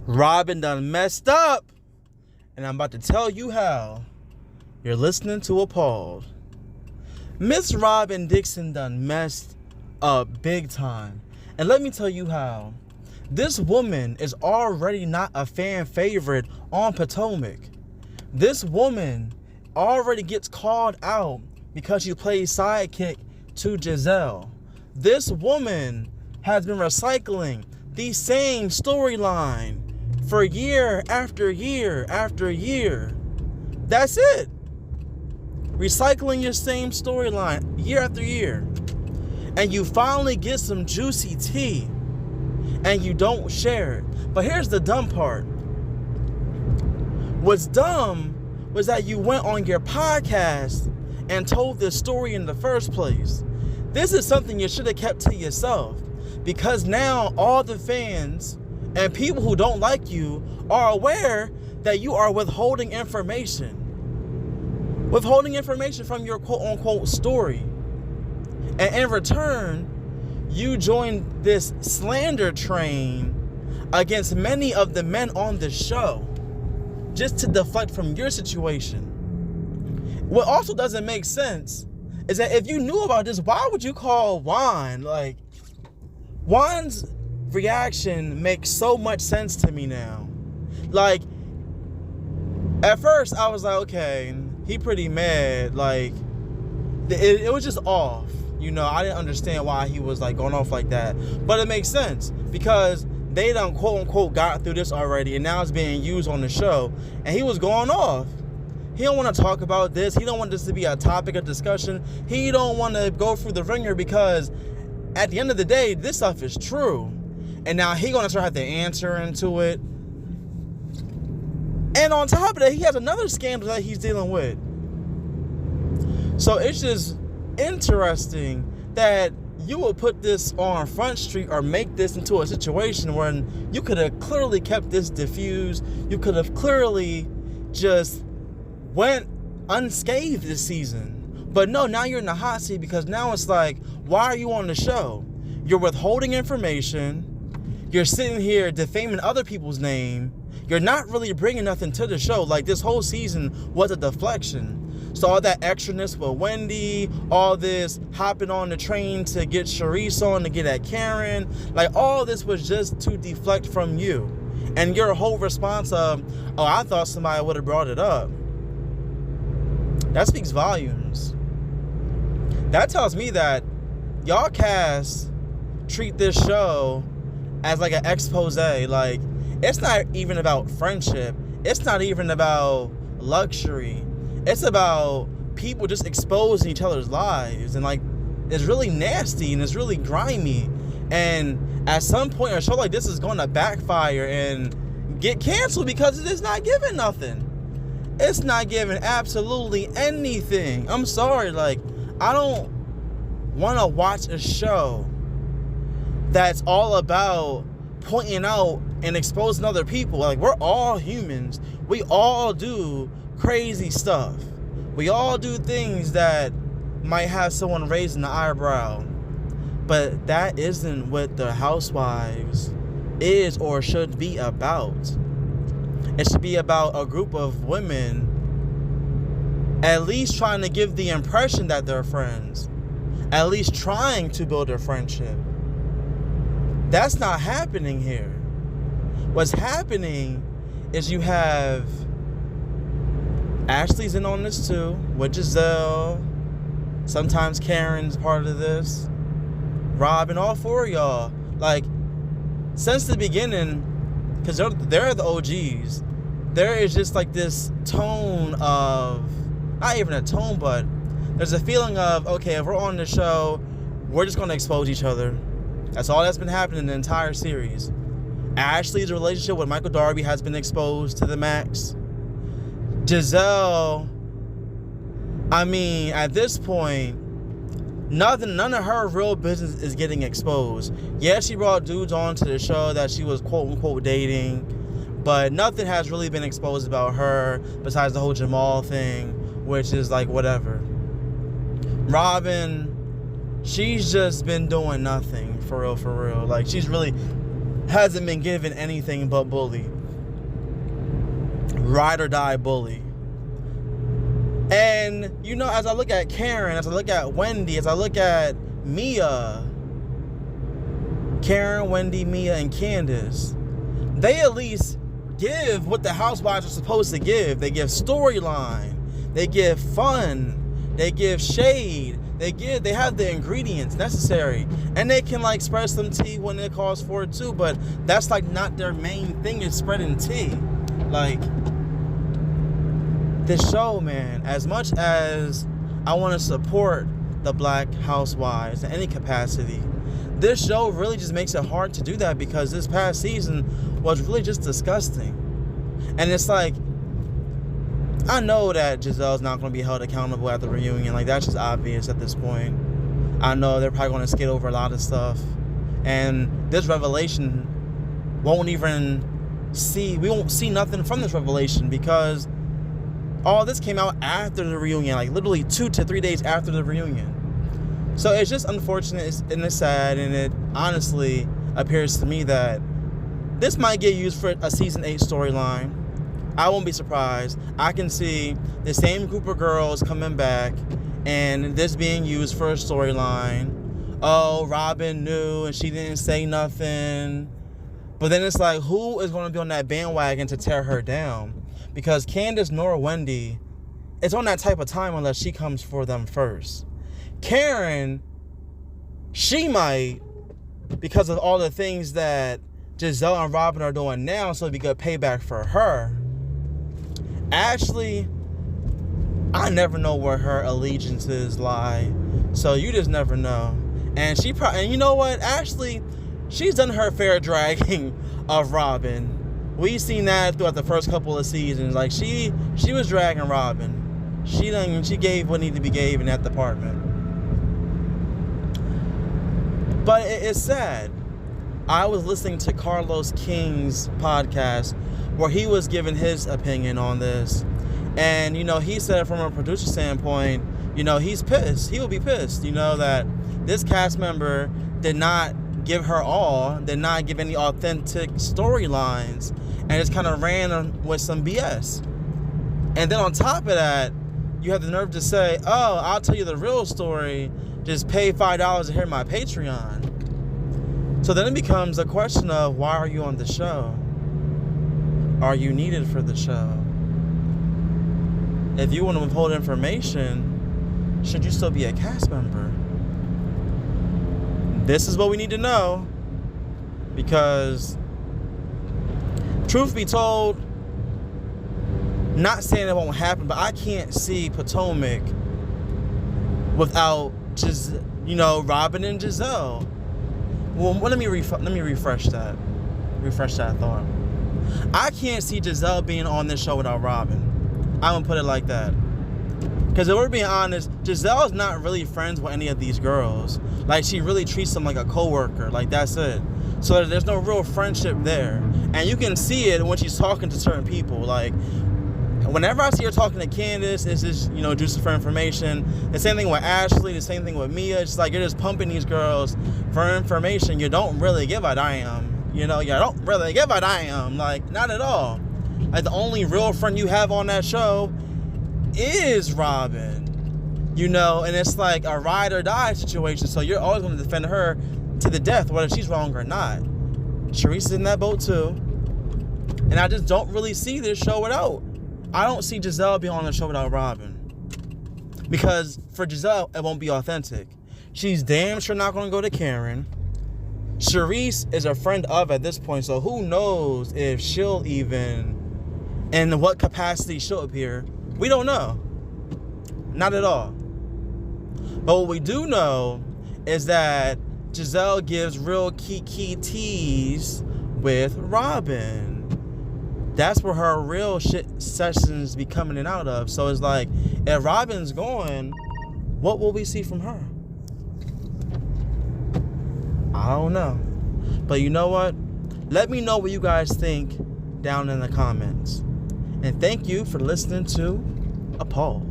Robyn done messed up, and I'm about to tell you how. You're listening to Appalled. Miss Robyn Dixon done messed up big time. And let me tell you how. This woman is already not a fan favorite on Potomac. This woman already gets called out because she plays sidekick to Giselle. This woman has been recycling the same storyline for year after year after year. That's it. Recycling your same storyline year after year. And you finally get some juicy tea and you don't share it. But here's the dumb part. What's dumb was that you went on your podcast and told this story in the first place. This is something you should have kept to yourself, because now all the fans and people who don't like you are aware that you are withholding information. Withholding information from your quote-unquote story. And in return, you joined this slander train against many of the men on the show just to deflect from your situation. What also doesn't make sense is that if you knew about this, why would you call Juan? Like, Juan's reaction makes so much sense to me now. Like, at first I was like, okay, he pretty mad. Like, it was just off. You know, I didn't understand why he was like going off like that. But it makes sense because they done quote unquote got through this already, and now it's being used on the show. And he was going off. He don't want to talk about this. He don't want this to be a topic of discussion. He don't want to go through the ringer because at the end of the day, this stuff is true. And now he gonna try to have to answer into it. And on top of that, he has another scandal that he's dealing with. So it's just interesting that you will put this on Front Street or make this into a situation when you could have clearly kept this diffused. You could have clearly just went unscathed this season. But no, now you're in the hot seat because now it's like, why are you on the show? You're withholding information. You're sitting here defaming other people's name. You're not really bringing nothing to the show. Like, this whole season was a deflection. So all that extraness with Wendy, all this hopping on the train to get Sharice on to get at Karen, like all this was just to deflect from you. And your whole response of, oh, I thought somebody would have brought it up. That speaks volumes. That tells me that y'all cast treat this show as like an expose. Like, it's not even about friendship. It's not even about luxury. It's about people just exposing each other's lives. And like, it's really nasty and it's really grimy. And at some point, a show like this is going to backfire and get canceled because it is not giving nothing. It's not giving absolutely anything. I'm sorry. Like, I don't want to watch a show that's all about pointing out and exposing other people. Like, we're all humans. We all do crazy stuff. We all do things that might have someone raising the eyebrow. But that isn't what the Housewives is or should be about. It should be about a group of women at least trying to give the impression that they're friends. At least trying to build a friendship. That's not happening here. What's happening is you have Ashley's in on this too, with Giselle. Sometimes Karen's part of this. Robyn, all four of y'all. Like, since the beginning, because they're the OGs, there is just like this tone of, not even a tone, but there's a feeling of, okay, if we're on the show, we're just going to expose each other. That's all that's been happening in the entire series. Ashley's relationship with Michael Darby has been exposed to the max. Giselle, I mean, at this point, none of her real business is getting exposed. Yeah, she brought dudes onto the show that she was quote-unquote dating, but nothing has really been exposed about her besides the whole Jamal thing, which is like whatever. Robyn, she's just been doing nothing, for real. Like, she's really hasn't been given anything but bully. Ride or die bully. And, you know, as I look at Karen, as I look at Wendy, as I look at Mia, Karen, Wendy, Mia, and Candace, they at least give what the housewives are supposed to give. They give storyline. They give fun. They give shade. They have the ingredients necessary. And they can like spread some tea when it calls for it too, but that's like not their main thing, is spreading tea. Like, this show, man, as much as I want to support the Black housewives in any capacity, this show really just makes it hard to do that, because this past season was really just disgusting. And it's like, I know that Giselle's not going to be held accountable at the reunion. Like, that's just obvious at this point. I know they're probably going to skate over a lot of stuff. And this revelation we won't see nothing from this revelation, because all this came out after the reunion, like literally 2 to 3 days after the reunion. So it's just unfortunate and it's sad, and it honestly appears to me that this might get used for a season 8 storyline. I won't be surprised. I can see the same group of girls coming back and this being used for a storyline. Oh, Robyn knew and she didn't say nothing. But then it's like, who is going to be on that bandwagon to tear her down? Because Candace nor Wendy is on that type of time unless she comes for them first. Karen, she might, because of all the things that Giselle and Robyn are doing now, so it'd be good payback for her. Ashley, I never know where her allegiances lie, so you just never know. And you know what, Ashley, she's done her fair dragging of Robyn. We've seen that throughout the first couple of seasons. Like, she was dragging Robyn. She gave what needed to be given in that department. But it's sad. I was listening to Carlos King's podcast where he was giving his opinion on this. And, you know, he said from a producer standpoint, you know, he's pissed. He will be pissed, you know, that this cast member did not give her all, did not give any authentic storylines, and just kind of ran with some BS. And then on top of that, you have the nerve to say, oh, I'll tell you the real story, just pay $5 to hear my Patreon. So then it becomes a question of, why are you on the show? Are you needed for the show? If you want to withhold information, should you still be a cast member? This is what we need to know, because truth be told, not saying it won't happen, but I can't see Potomac without just, you know, Robyn and Giselle. Well, let me refresh that thought. I can't see Giselle being on this show without Robyn. I'm gonna put it like that. Because if we're being honest, Giselle is not really friends with any of these girls. Like, she really treats them like a coworker. Like, that's it. So there's no real friendship there. And you can see it when she's talking to certain people. Like, whenever I see her talking to Candace, it's just, you know, just for information. The same thing with Ashley, the same thing with Mia. It's like, you're just pumping these girls for information. You don't really give a damn. You know, you don't really give a damn. Like, not at all. Like, the only real friend you have on that show is Robyn, you know, and it's like a ride or die situation, so you're always going to defend her to the death, whether she's wrong or not. Sharice is in that boat too, and I just don't really see this show without. I don't see Giselle being on the show without Robyn, because for Giselle, it won't be authentic. She's damn sure not going to go to Karen. Sharice is a friend of at this point, so who knows if she'll even, in what capacity she'll appear. We don't know. Not at all. But what we do know is that Giselle gives real key tease with Robyn. That's where her real shit sessions be coming in out of. So it's like, if Robyn's going, what will we see from her? I don't know. But you know what? Let me know what you guys think down in the comments. And thank you for listening to A Pause.